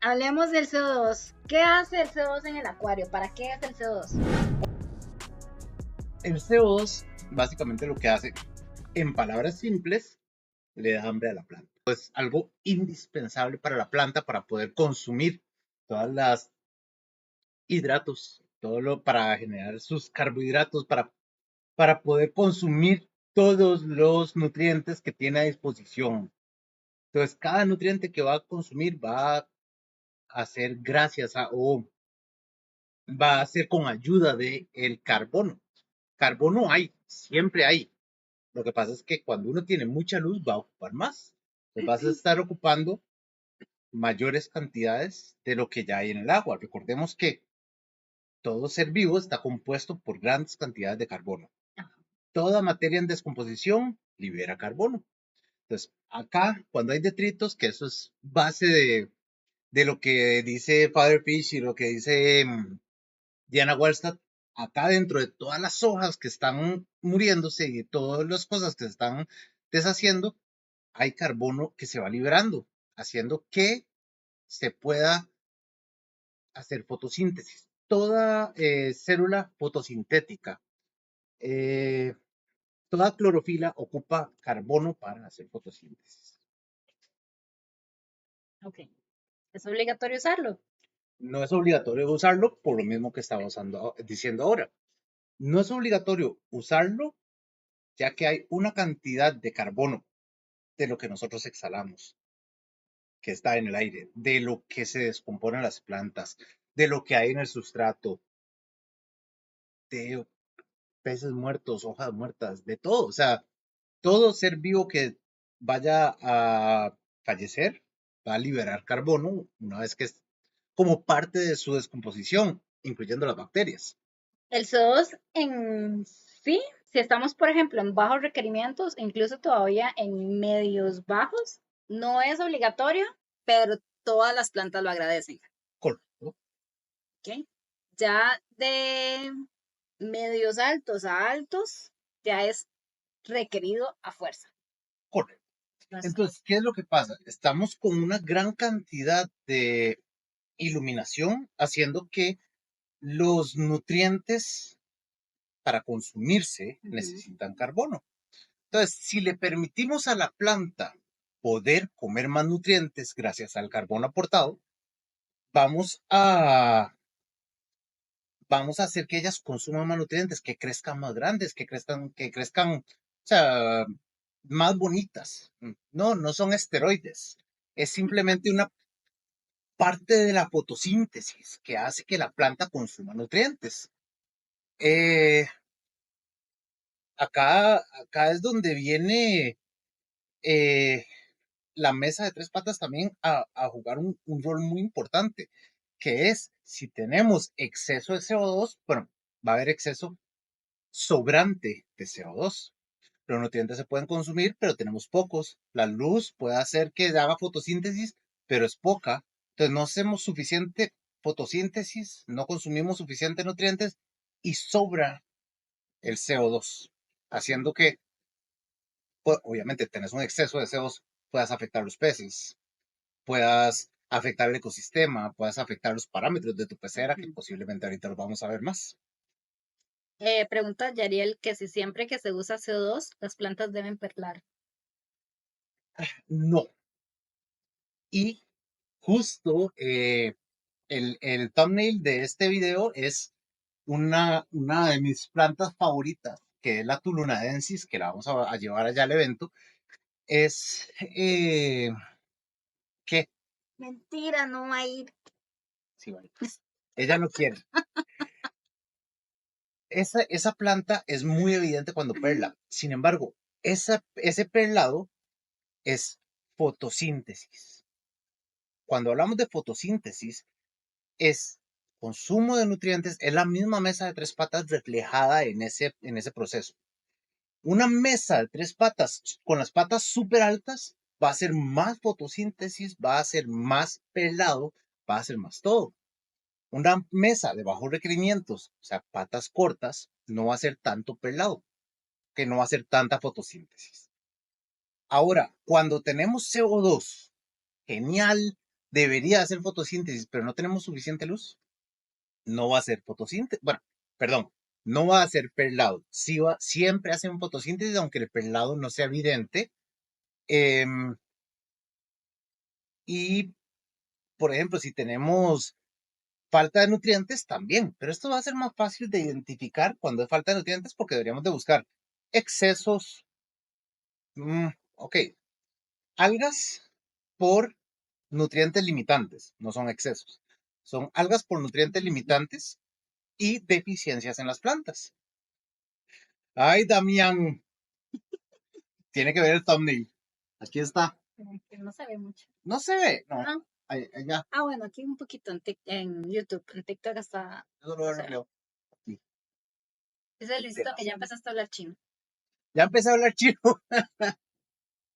Hablemos del CO2. ¿Qué hace el CO2 en el acuario? ¿Para qué es el CO2? El CO2 básicamente lo que hace, en palabras simples, le da hambre a la planta. Es algo indispensable para la planta para poder consumir todas las hidratos, para generar sus carbohidratos, para poder consumir todos los nutrientes que tiene a disposición. Entonces, cada nutriente que va a consumir va a ser gracias a, o va a ser con ayuda de el carbono. Carbono hay, siempre hay. Lo que pasa es que cuando uno tiene mucha luz va a ocupar más. Entonces vas a estar ocupando mayores cantidades de lo que ya hay en el agua. Recordemos que todo ser vivo está compuesto por grandes cantidades de carbono. Toda materia en descomposición libera carbono. Entonces, acá, cuando hay detritos, que eso es base de lo que dice Father Fish y lo que dice Diana Wallstatt, acá dentro de todas las hojas que están muriéndose y todas las cosas que se están deshaciendo, hay carbono que se va liberando, haciendo que se pueda hacer fotosíntesis. Toda célula fotosintética, eh, toda clorofila ocupa carbono para hacer fotosíntesis. Ok. ¿Es obligatorio usarlo? No es obligatorio usarlo por lo mismo que estaba diciendo ahora. No es obligatorio usarlo ya que hay una cantidad de carbono de lo que nosotros exhalamos, que está en el aire, de lo que se descomponen las plantas, de lo que hay en el sustrato, de peces muertos, hojas muertas, de todo. O sea, todo ser vivo que vaya a fallecer va a liberar carbono una vez que es como parte de su descomposición, incluyendo las bacterias. El CO2 en sí, si estamos, por ejemplo, en bajos requerimientos, incluso todavía en medios bajos, no es obligatorio, pero todas las plantas lo agradecen. Correcto. ¿Ok? Ya de medios altos a altos, ya es requerido a fuerza. Correcto. Entonces, ¿qué es lo que pasa? Estamos con una gran cantidad de iluminación haciendo que los nutrientes para consumirse necesitan carbono. Entonces, si le permitimos a la planta poder comer más nutrientes gracias al carbono aportado, vamos a, vamos a hacer que ellas consuman más nutrientes, que crezcan más grandes, que crezcan, o sea, más bonitas. No, no son esteroides. Es simplemente una parte de la fotosíntesis que hace que la planta consuma nutrientes. Eh, acá es donde viene eh, la mesa de tres patas también a jugar un rol muy importante, que es si tenemos exceso de CO2, bueno, va a haber exceso sobrante de CO2. Los nutrientes se pueden consumir, pero tenemos pocos. La luz puede hacer que haga fotosíntesis, pero es poca. Entonces no hacemos suficiente fotosíntesis, no consumimos suficientes nutrientes y sobra el CO2, haciendo que, pues, obviamente, tenés un exceso de CO2, puedas afectar los peces, puedas afectar el ecosistema, puedas afectar los parámetros de tu pecera, que posiblemente ahorita los vamos a ver más. Pregunta Yariel que si siempre que se usa CO2, las plantas deben perlar. No. Y justo el thumbnail de este video es una de mis plantas favoritas, que es la tulunadensis, que la vamos a llevar allá al evento. Es, ¿qué? Mentira, no va a ir. Sí, vale. Ella no quiere. Esa planta es muy evidente cuando perla. Sin embargo, ese perlado es fotosíntesis. Cuando hablamos de fotosíntesis, es consumo de nutrientes, es la misma mesa de tres patas reflejada en ese proceso. Una mesa de tres patas con las patas súper altas va a hacer más fotosíntesis, va a hacer más pelado, va a hacer más todo. Una mesa de bajos requerimientos, o sea, patas cortas, no va a ser tanto pelado, que no va a hacer tanta fotosíntesis. Ahora, cuando tenemos CO2, genial, debería hacer fotosíntesis, pero no tenemos suficiente luz, no va a hacer fotosíntesis. Bueno, perdón, no va a hacer perlado. Sí siempre hacen fotosíntesis, aunque el perlado no sea evidente. Em, y, por ejemplo, si tenemos falta de nutrientes, también. Pero esto va a ser más fácil de identificar cuando es falta de nutrientes porque deberíamos de buscar excesos. Ok, algas por nutrientes limitantes, no son excesos. Son algas por nutrientes limitantes y deficiencias en las plantas. Ay, Damián, tiene que ver el thumbnail. Aquí está. Que no se ve mucho. No se ve, no. No. Allá. Ah, bueno, aquí un poquito en YouTube, en TikTok hasta. Yo lo arregleo. Aquí. Dice listo, que ya empezaste a hablar chino. Ya empecé a hablar chino.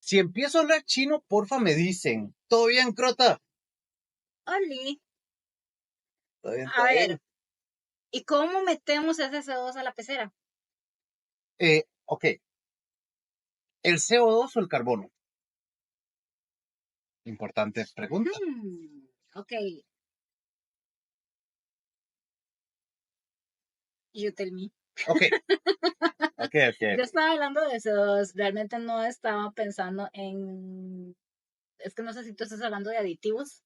Si empiezo a hablar chino, porfa me dicen. ¿Todo bien, Crota? Oli. Todo bien, A todo ver, bien. ¿y cómo metemos ese CO2 a la pecera? Ok. ¿El CO2 o el carbono? Importante pregunta. Ok, you tell me. Ok, ok, ok, Yo ok. estaba hablando de CO2, realmente no estaba pensando en. Es que no sé si tú estás hablando de aditivos.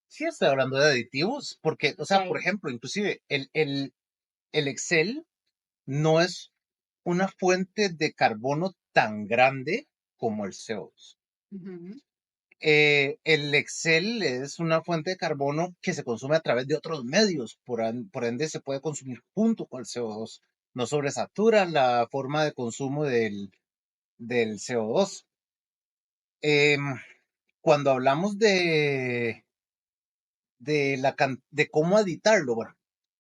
Sí estoy hablando de aditivos, porque, o sea, por Ok. ejemplo, inclusive el Excel no es una fuente de carbono tan grande como el CO2. Ujú. El Excel es una fuente de carbono que se consume a través de otros medios, por ende se puede consumir junto con el CO2. No sobresatura la forma de consumo del CO2. Em, Cuando hablamos de cómo editarlo, bueno,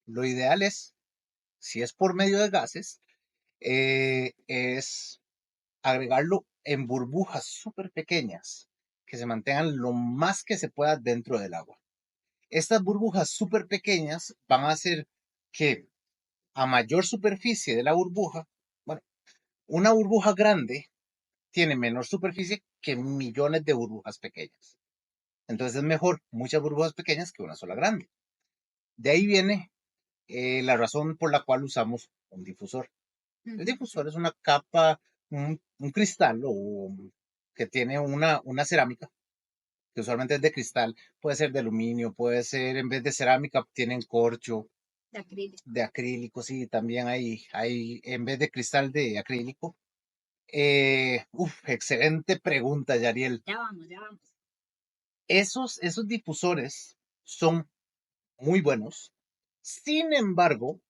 lo ideal es, si es por medio de gases, es agregarlo en burbujas súper pequeñas que se mantengan lo más que se pueda dentro del agua. Estas burbujas súper pequeñas van a hacer que a mayor superficie de la burbuja, bueno, una burbuja grande tiene menor superficie que millones de burbujas pequeñas. Entonces es mejor muchas burbujas pequeñas que una sola grande. De ahí viene la razón por la cual usamos un difusor. El difusor es una capa, un cristal que tiene una cerámica, que usualmente es de cristal, puede ser de aluminio, puede ser en vez de cerámica, tienen corcho, De acrílico. de acrílico, sí, también hay en vez de cristal de acrílico. Excelente pregunta, Yariel. Ya vamos, ya vamos. Esos difusores son muy buenos. Sin embargo,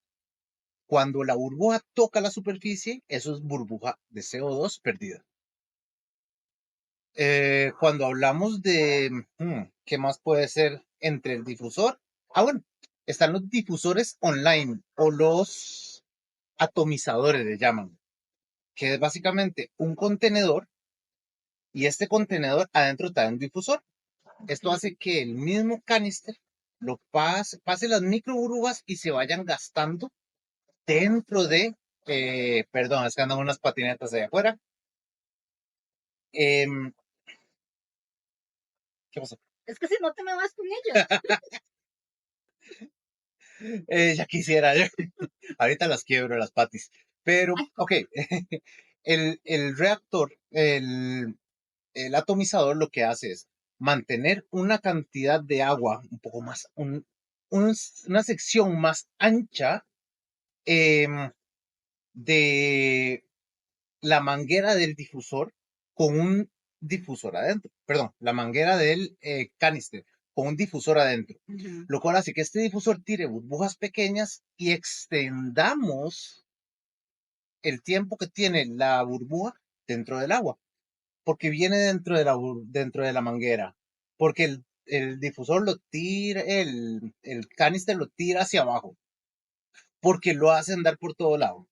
cuando la burbuja toca la superficie, eso es burbuja de CO2 perdida. Cuando hablamos de, ¿qué más puede ser entre el difusor? Ah, bueno, están los difusores online o los atomizadores, le llaman, que es básicamente un contenedor y este contenedor adentro trae un difusor. Esto Ok. hace que el mismo canister lo pase las micro burbujas y se vayan gastando dentro de, perdón, es que andan unas patinetas de afuera. Em, ¿Qué pasó? Es que si no te me vas con ellos. Ya quisiera, ahorita las quiebro las patis. Pero, Ay, ok, el reactor, el atomizador lo que hace es mantener una cantidad de agua un poco más, una sección más ancha em, de la manguera del difusor con un difusor adentro. Perdón, la manguera del canister con un difusor adentro. ujú. Lo cual hace que este difusor tire burbujas pequeñas y extendamos el tiempo que tiene la burbuja dentro del agua. Porque viene dentro de la manguera. Porque el difusor lo tira, el canister lo tira hacia abajo. Porque lo hace andar por todo lado.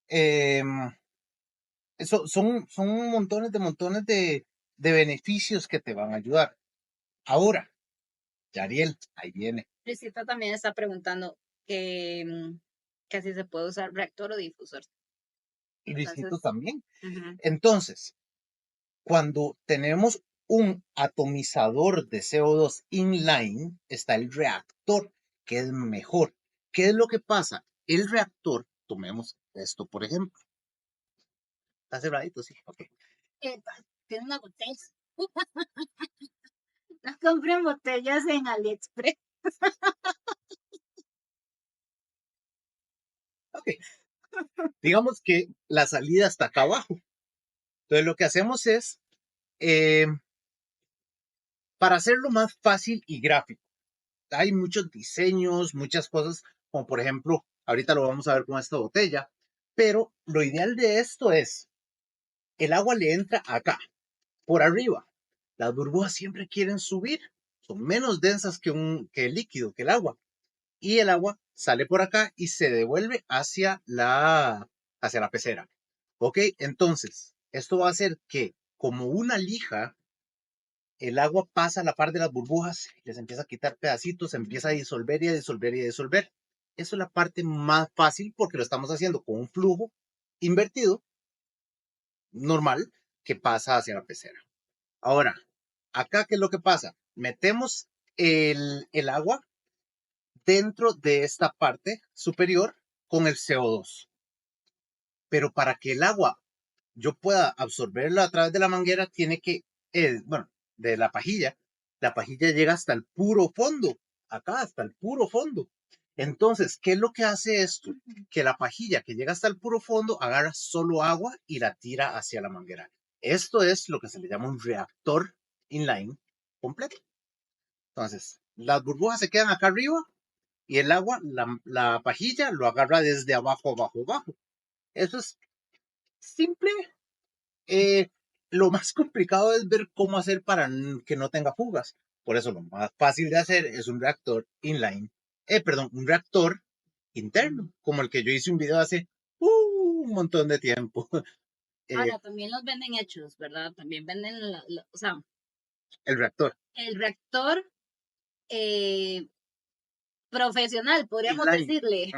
Em, son montones de beneficios que te van a ayudar. Ahora, Yariel, ahí viene. Luisita también está preguntando que si se puede usar reactor o difusor. Y Luisito Entonces, también. ujú, Entonces, cuando tenemos un atomizador de CO2 inline, está el reactor, que es mejor. ¿Qué es lo que pasa? El reactor, tomemos esto por ejemplo. ¿Está cerradito? Sí, ok. Tiene una botella. No compren botellas en AliExpress. Ok. Digamos que la salida está acá abajo. Entonces lo que hacemos es, eh, para hacerlo más fácil y gráfico, hay muchos diseños, muchas cosas, como por ejemplo, ahorita lo vamos a ver con esta botella, pero lo ideal de esto es, el agua le entra acá, por arriba. Las burbujas siempre quieren subir, son menos densas que el líquido, que el agua. Y el agua sale por acá y se devuelve hacia la pecera. ¿Ok? Entonces, esto va a hacer que, como una lija, el agua pasa a la par de las burbujas, les empieza a quitar pedacitos, se empieza a disolver y a disolver y a disolver. Eso es la parte más fácil porque lo estamos haciendo con un flujo invertido, normal, que pasa hacia la pecera. Ahora, acá, ¿qué es lo que pasa? Metemos el agua dentro de esta parte superior con el CO2. Pero para que el agua yo pueda absorberlo a través de la manguera, tiene que, bueno, de la pajilla llega hasta el puro fondo, acá hasta el puro fondo. Entonces, ¿qué es lo que hace esto? Que la pajilla que llega hasta el puro fondo agarra solo agua y la tira hacia la manguera. Esto es lo que se le llama un reactor inline completo. Entonces, las burbujas se quedan acá arriba y el agua, la pajilla, lo agarra desde abajo, abajo, abajo. Eso es simple. Eh, lo más complicado es ver cómo hacer para que no tenga fugas. Por eso lo más fácil de hacer es un reactor inline, perdón, un reactor interno, como el que yo hice un video hace un montón de tiempo. Ahora, también los venden hechos, ¿verdad? También venden, o sea, El reactor el reactor eh, profesional, podríamos inline. decirle.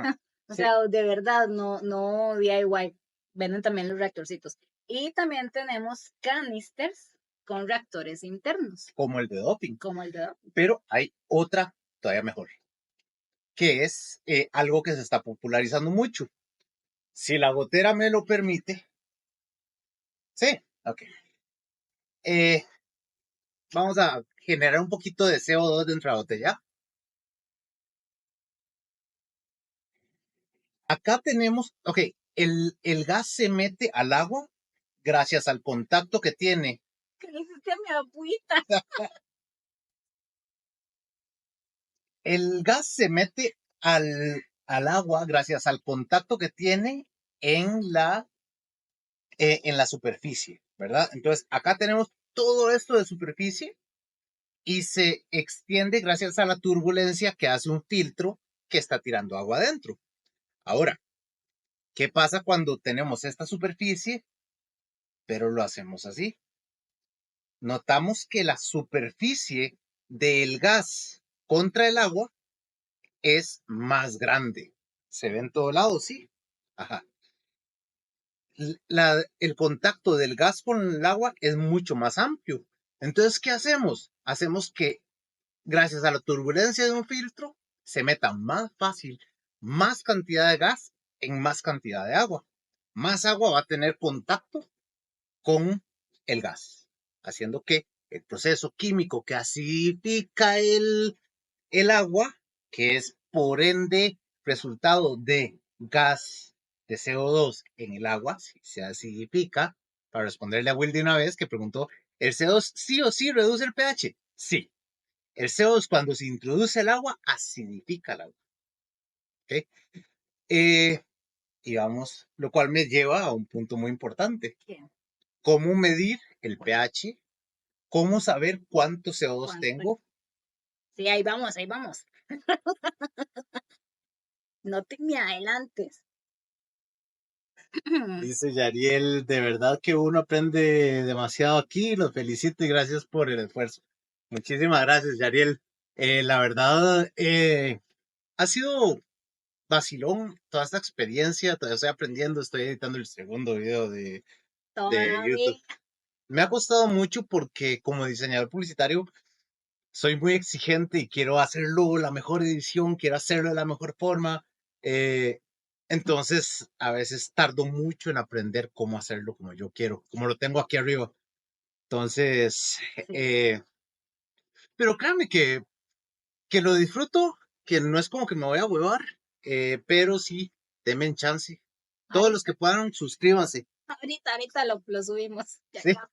O Sí, sea, de verdad, no DIY. Venden también los reactorcitos. Y también tenemos canisters con reactores internos, como el de doping. como el de... Pero hay otra todavía mejor, que es algo que se está popularizando mucho. Si la gotera me lo permite, sí, ok. Eh, vamos a generar un poquito de CO2 dentro de la botella. Acá tenemos, ok, el gas se mete al agua gracias al contacto que tiene. ¿Qué le hiciste a mi agüita? El gas se mete al agua gracias al contacto que tiene en la superficie, ¿verdad? Entonces, acá tenemos todo esto de superficie y se extiende gracias a la turbulencia que hace un filtro que está tirando agua adentro. Ahora, ¿qué pasa cuando tenemos esta superficie, pero lo hacemos así? Notamos que la superficie del gas contra el agua es más grande. ¿Se ve en todo lado? Sí. Ajá. El contacto del gas con el agua es mucho más amplio. Entonces, ¿qué hacemos? Hacemos que, gracias a la turbulencia de un filtro, se meta más fácil, más cantidad de gas en más cantidad de agua. Más agua va a tener contacto con el gas, haciendo que el proceso químico que acidifica el agua, que es por ende resultado de gas de CO2 en el agua, si se acidifica, para responderle a Will de una vez que preguntó, ¿el CO2 sí o sí reduce el pH? Sí. El CO2 cuando se introduce el agua acidifica el agua. ¿Okay? Eh, y vamos, lo cual me lleva a un punto muy importante. ¿Qué? ¿Cómo medir el pH? ¿Cómo saber cuánto CO2 ¿Cuánto? tengo? Sí, ahí vamos, ahí vamos. No te me adelantes. Dice Yariel, de verdad que uno aprende demasiado aquí, los felicito y gracias por el esfuerzo. Muchísimas gracias, Yariel. La verdad, ha sido vacilón toda esta experiencia, todavía estoy aprendiendo, estoy editando el segundo video de YouTube. Todavía. Me ha costado mucho porque como diseñador publicitario soy muy exigente y quiero hacerlo la mejor edición, quiero hacerlo de la mejor forma. eh, entonces, a veces tardo mucho en aprender cómo hacerlo como yo quiero, como lo tengo aquí arriba. Entonces, Sí. eh, pero créanme que lo disfruto, que no es como que me voy a huevar, pero sí, denme chance. Todos los Ahorita, que puedan, suscríbanse. ahorita lo subimos. Ya Sí. casi.